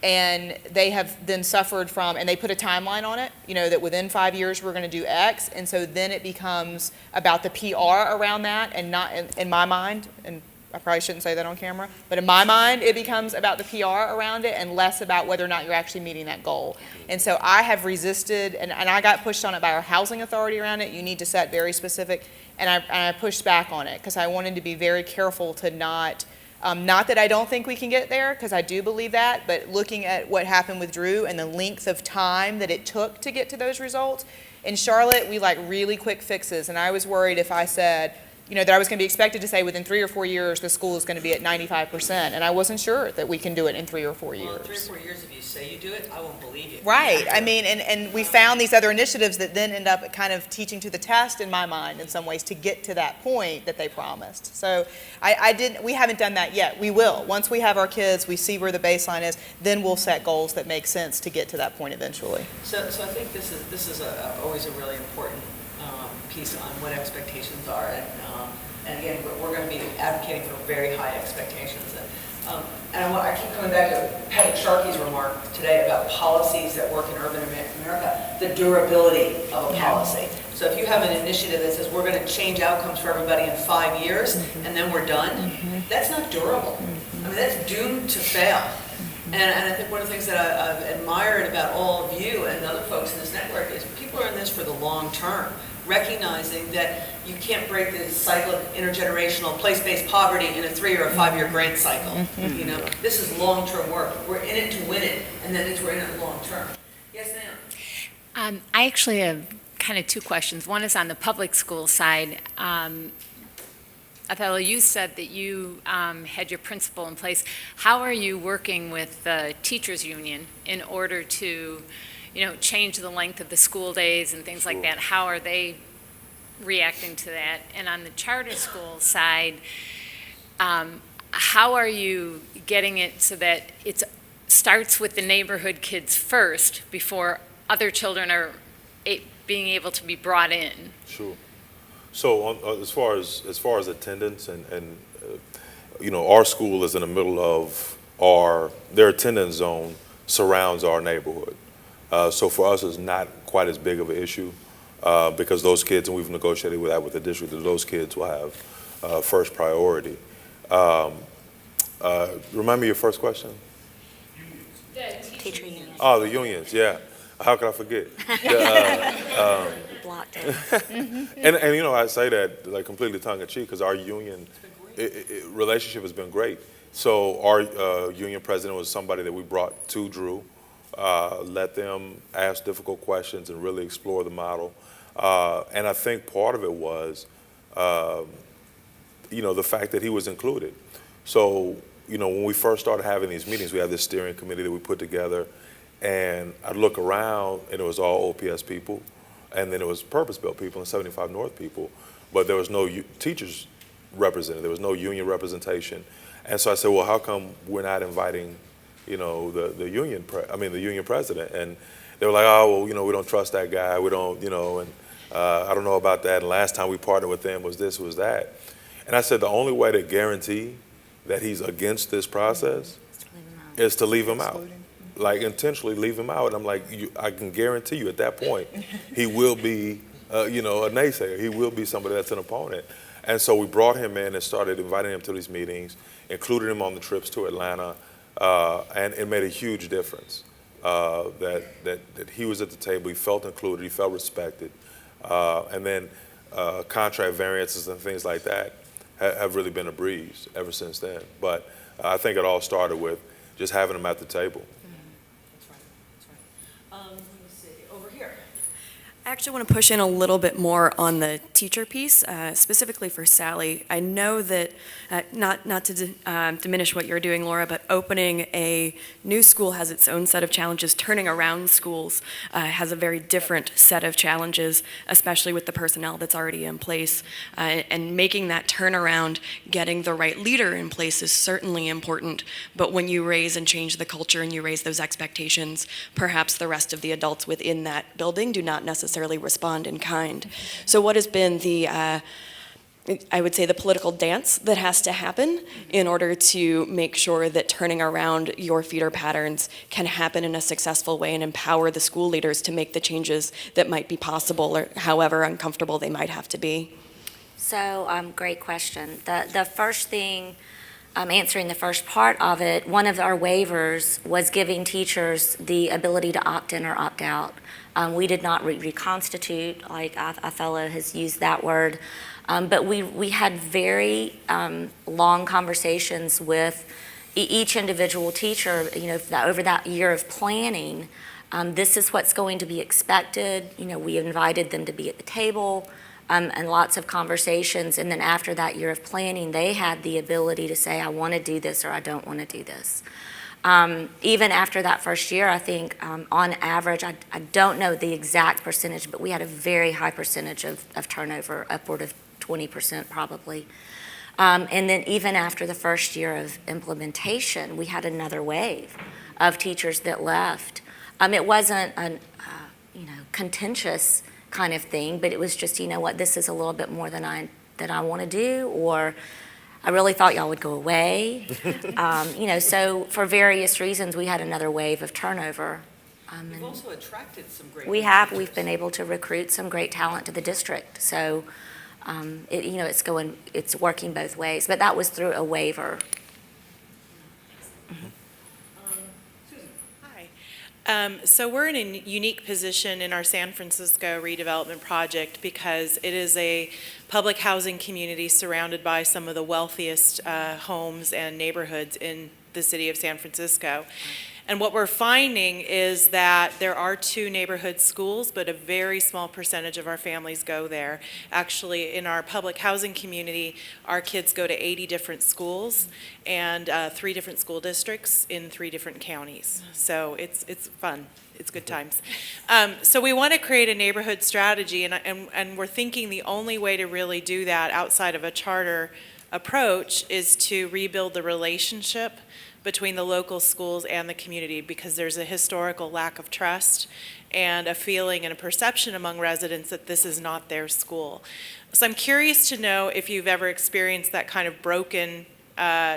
And they have then suffered from, and they put a timeline on it, that within 5 years we're going to do X. And so then it becomes about the PR around that, and not, in my mind, and I probably shouldn't say that on camera, but in my mind it becomes about the PR around it and less about whether or not you're actually meeting that goal. And so I have resisted, and I got pushed on it by our housing authority around it. You need to set very specific, and I pushed back on it because I wanted to be very careful to not that I don't think we can get there, because I do believe that, but looking at what happened with Drew and the length of time that it took to get to those results. In Charlotte, we like really quick fixes, and I was worried if I said, that I was going to be expected to say within 3 or 4 years the school is going to be at 95%, and I wasn't sure that we can do it in 3 or 4 years. Well, in 3 or 4 years, if you say you do it, I won't believe you. Right. I mean, and we found these other initiatives that then end up kind of teaching to the test, in my mind, in some ways, to get to that point that they promised. So we haven't done that yet. We will. Once we have our kids, we see where the baseline is, then we'll set goals that make sense to get to that point eventually. So I think this is always a really important piece on what expectations are. And again, we're going to be advocating for very high expectations. And I keep coming back to Patty Sharkey's remark today about policies that work in urban America, the durability of a policy. So if you have an initiative that says we're going to change outcomes for everybody in 5 years and then we're done, that's not durable. I mean, that's doomed to fail. And I think one of the things that I've admired about all of you and other folks in this network is people are in this for the long term, recognizing that you can't break the cycle of intergenerational place-based poverty in a 3 or a 5 year grant cycle. This is long-term work. We're in it to win it, and then we're in it long-term. Yes, ma'am. I actually have kind of two questions. One is on the public school side. Othello, you said that you had your principal in place. How are you working with the teachers union in order to, change the length of the school days and things like that? How are they reacting to that? And on the charter school side, how are you getting it so that it starts with the neighborhood kids first before other children are being able to be brought in? Sure. So as far as attendance and our school is in the middle of their attendance zone surrounds our neighborhood. So for us, it's not quite as big of an issue because those kids, and we've negotiated with that with the district, that those kids will have first priority. Remind me your first question. Teacher union. Oh, the unions, yeah. How could I forget? Blocked it. And I say that like completely tongue-in-cheek because our union relationship has been great. So our union president was somebody that we brought to Drew, let them ask difficult questions and really explore the model. And I think part of it was, the fact that he was included. So, when we first started having these meetings, we had this steering committee that we put together, and I'd look around and it was all OPS people, and then it was purpose-built people and 75 North people, but there was no teachers represented, there was no union representation. And so I said, well, how come we're not inviting, the union president? And they were like, oh, well, we don't trust that guy, we don't, I don't know about that. And last time we partnered with them was this, was that. And I said, the only way to guarantee that he's against this process is to leave him out. Like intentionally leave him out. And I'm like, I can guarantee you at that point, he will be, a naysayer. He will be somebody that's an opponent. And so we brought him in and started inviting him to these meetings, included him on the trips to Atlanta, and it made a huge difference that he was at the table, he felt included, he felt respected. And then contract variances and things like that have really been a breeze ever since then. But I think it all started with just having him at the table. That's right. Let me see, over here. I actually want to push in a little bit more on the teacher piece, specifically for Sally. I know that, not to diminish what you're doing, Laura, but opening a new school has its own set of challenges. Turning around schools has a very different set of challenges, especially with the personnel that's already in place. And making that turnaround, getting the right leader in place is certainly important. But when you raise and change the culture and you raise those expectations, perhaps the rest of the adults within that building do not necessarily respond in kind. So what has been the, I would say, the political dance that has to happen in order to make sure that turning around your feeder patterns can happen in a successful way and empower the school leaders to make the changes that might be possible or however uncomfortable they might have to be? So, great question. The first thing, answering the first part of it, one of our waivers was giving teachers the ability to opt in or opt out. We did not reconstitute, like Othello has used that word, but we had very long conversations with each individual teacher, over that year of planning. This is what's going to be expected. We invited them to be at the table and lots of conversations. And then after that year of planning, they had the ability to say, I want to do this or I don't want to do this. Even after that first year, I think on average, I don't know the exact percentage, but we had a very high percentage of turnover, upward of 20% probably. And then even after the first year of implementation, we had another wave of teachers that left. It wasn't a contentious kind of thing, but it was just, this is a little bit more than I want to do, or I really thought y'all would go away. So for various reasons, we had another wave of turnover. We've also attracted some great We've teachers. been able to recruit some great talent to the district. So, it's working both ways, but that was through a waiver. Hi. So we're in a unique position in our San Francisco redevelopment project because it is a public housing community surrounded by some of the wealthiest homes and neighborhoods in the city of San Francisco. And what we're finding is that there are 2 neighborhood schools, but a very small percentage of our families go there. Actually, in our public housing community, our kids go to 80 different schools and 3 different school districts in 3 different counties. So it's fun. It's good times. So we want to create a neighborhood strategy, and we're thinking the only way to really do that outside of a charter approach is to rebuild the relationship between the local schools and the community, because there's a historical lack of trust and a feeling and a perception among residents that this is not their school. So I'm curious to know if you've ever experienced that kind of broken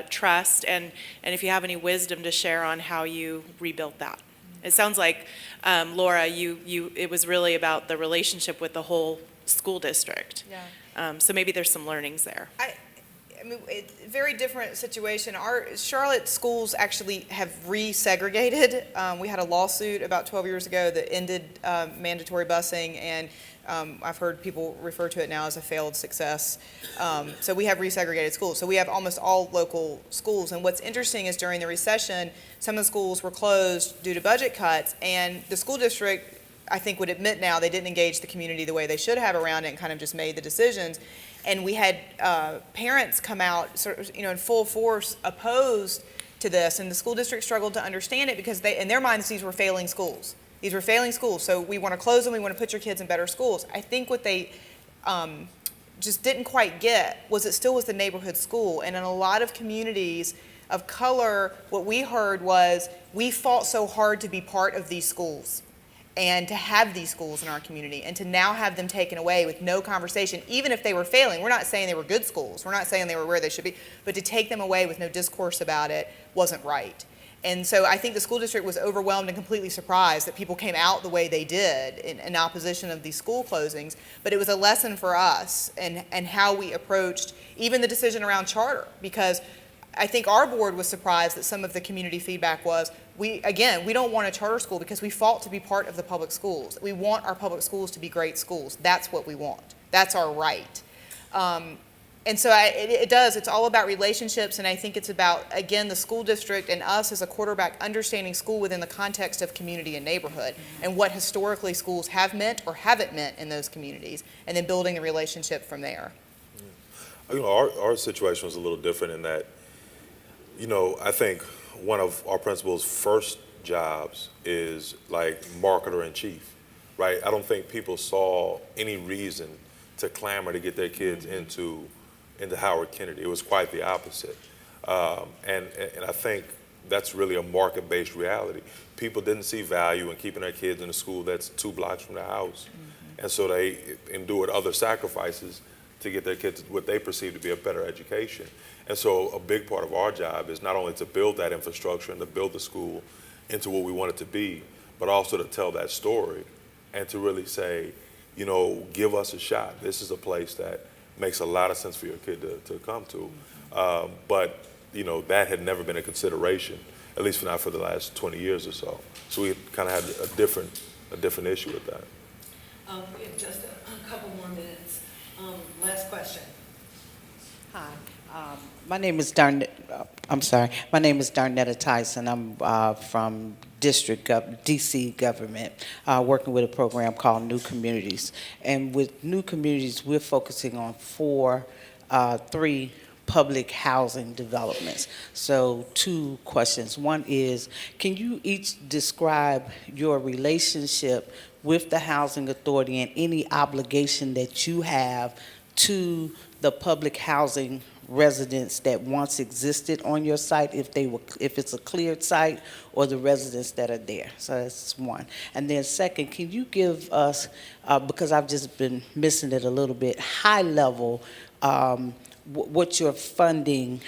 trust, and if you have any wisdom to share on how you rebuilt that. It sounds like, Laura, it was really about the relationship with the whole school district. Yeah. So maybe there's some learnings there. I mean, very different situation. Our Charlotte schools actually have resegregated. We had a lawsuit about 12 years ago that ended mandatory busing, and I've heard people refer to it now as a failed success. So we have resegregated schools. So we have almost all local schools. And what's interesting is during the recession, some of the schools were closed due to budget cuts, and the school district, I think, would admit now they didn't engage the community the way they should have around it and kind of just made the decisions. And we had parents come out sort of, in full force opposed to this, and the school district struggled to understand it because in their minds, these were failing schools. These were failing schools, so we want to close them, we want to put your kids in better schools. I think what they just didn't quite get was it still was the neighborhood school, and in a lot of communities of color, what we heard was, we fought so hard to be part of these schools and to have these schools in our community, and to now have them taken away with no conversation, even if they were failing. We're not saying they were good schools. We're not saying they were where they should be, but to take them away with no discourse about it wasn't right. And so I think the school district was overwhelmed and completely surprised that people came out the way they did in opposition of these school closings. But it was a lesson for us and how we approached even the decision around charter, because I think our board was surprised that some of the community feedback was, we don't want a charter school because we fought to be part of the public schools. We want our public schools to be great schools. That's what we want. That's our right. And so it's all about relationships, and I think it's about, again, the school district and us as a quarterback understanding school within the context of community and neighborhood, and what historically schools have meant or haven't meant in those communities, and then building the relationship from there. Our situation was a little different in that, I think one of our principal's first jobs is like marketer in chief, right? I don't think people saw any reason to clamor to get their kids into Howard Kennedy. It was quite the opposite. And I think that's really a market-based reality. People didn't see value in keeping their kids in a school that's 2 blocks from their house. And so they endured other sacrifices to get their kids what they perceive to be a better education. And so a big part of our job is not only to build that infrastructure and to build the school into what we want it to be, but also to tell that story and to really say, give us a shot. This is a place that makes a lot of sense for your kid to come to. But that had never been a consideration, at least not for the last 20 years or so. So we kind of had a different issue with that. We have just a couple more minutes. Last question. Hi, my name is Darnetta Tyson. I'm from DC government, working with a program called New Communities. And with New Communities, we're focusing on 3 public housing developments. So 2 questions. One is, can you each describe your relationship with the Housing Authority and any obligation that you have to the public housing residents that once existed on your site, if it's a cleared site, or the residents that are there? So that's one. And then second, can you give us, because I've just been missing it a little bit, high level, what your funding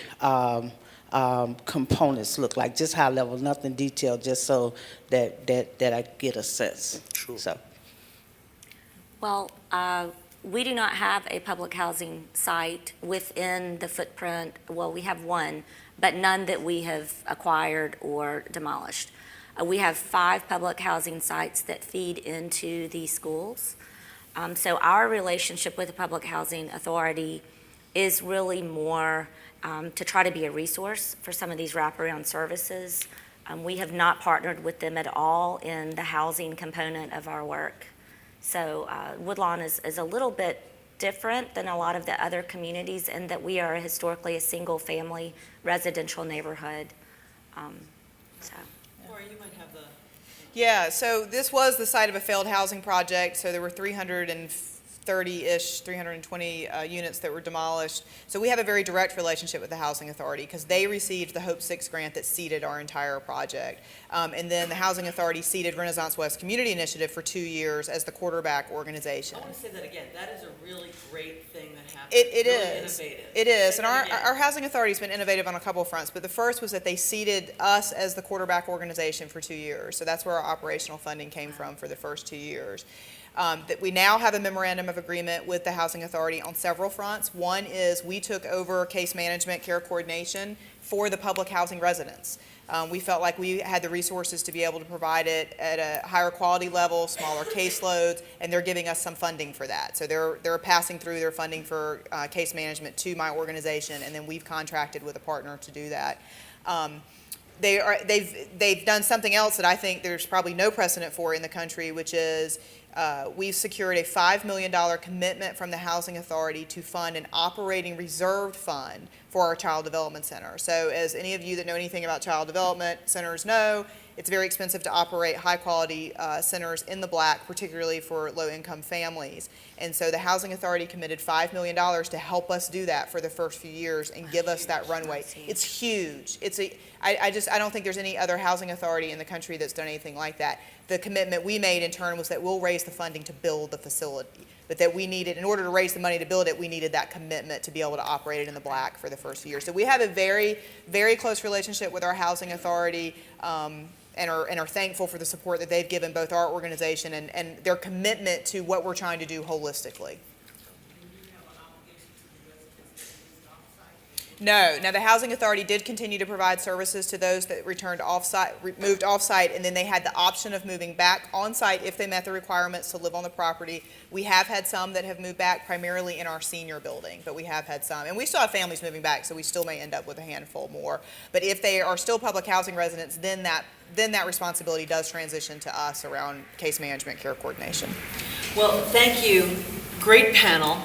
components look like, just high level, nothing detailed, just so that I get a sense. Sure. So. Well, we do not have a public housing site within the footprint. Well, we have one, but none that we have acquired or demolished. We have 5 public housing sites that feed into these schools. So our relationship with the Public Housing Authority is really more to try to be a resource for some of these wraparound services We have not partnered with them at all in the housing component of our work. So Woodlawn is a little bit different than a lot of the other communities in that we are historically a single-family residential neighborhood. So. Laura, you might have the. Yeah, so this was the site of a failed housing project, so there were 330-ish, 320 units that were demolished. So we have a very direct relationship with the Housing Authority because they received the Hope 6 grant that seeded our entire project. And then the Housing Authority seeded Renaissance West Community Initiative for 2 years as the quarterback organization. I want to say that again. That is a really great thing that happened. It really is. Innovative. It is. Say And that again. our Housing Authority's been innovative on a couple of fronts, but the first was that they seeded us as the quarterback organization for 2 years. So that's where our operational funding came from for the first 2 years. That we now have a memorandum of agreement with the Housing Authority on several fronts. One is we took over case management, care coordination for the public housing residents. We felt like we had the resources to be able to provide it at a higher quality level, smaller caseloads, and they're giving us some funding for that. So they're passing through their funding for case management to my organization, and then we've contracted with a partner to do that. They've done something else that I think there's probably no precedent for in the country, which is we've secured a $5 million commitment from the Housing Authority to fund an operating reserved fund for our child development center. So as any of you that know anything about child development centers know, it's very expensive to operate high-quality centers in the Black, particularly for low-income families. And so the Housing Authority committed $5 million to help us do that for the first few years and give us that runway. It's huge. I don't think there's any other housing authority in the country that's done anything like that. The commitment we made in turn was that we'll raise the funding to build the facility, but that we needed, in order to raise the money to build it, we needed that commitment to be able to operate it in the Black for the first few years. So we have a very, very close relationship with our Housing Authority, and are thankful for the support that they've given both our organization and their commitment to what we're trying to do holistically. No. Now, the Housing Authority did continue to provide services to those that returned off-site, moved off-site, and then they had the option of moving back on-site if they met the requirements to live on the property. We have had some that have moved back primarily in our senior building, but we have had some. And we still have families moving back, so we still may end up with a handful more. But if they are still public housing residents, then that responsibility does transition to us around case management, care coordination. Well, thank you. Great panel.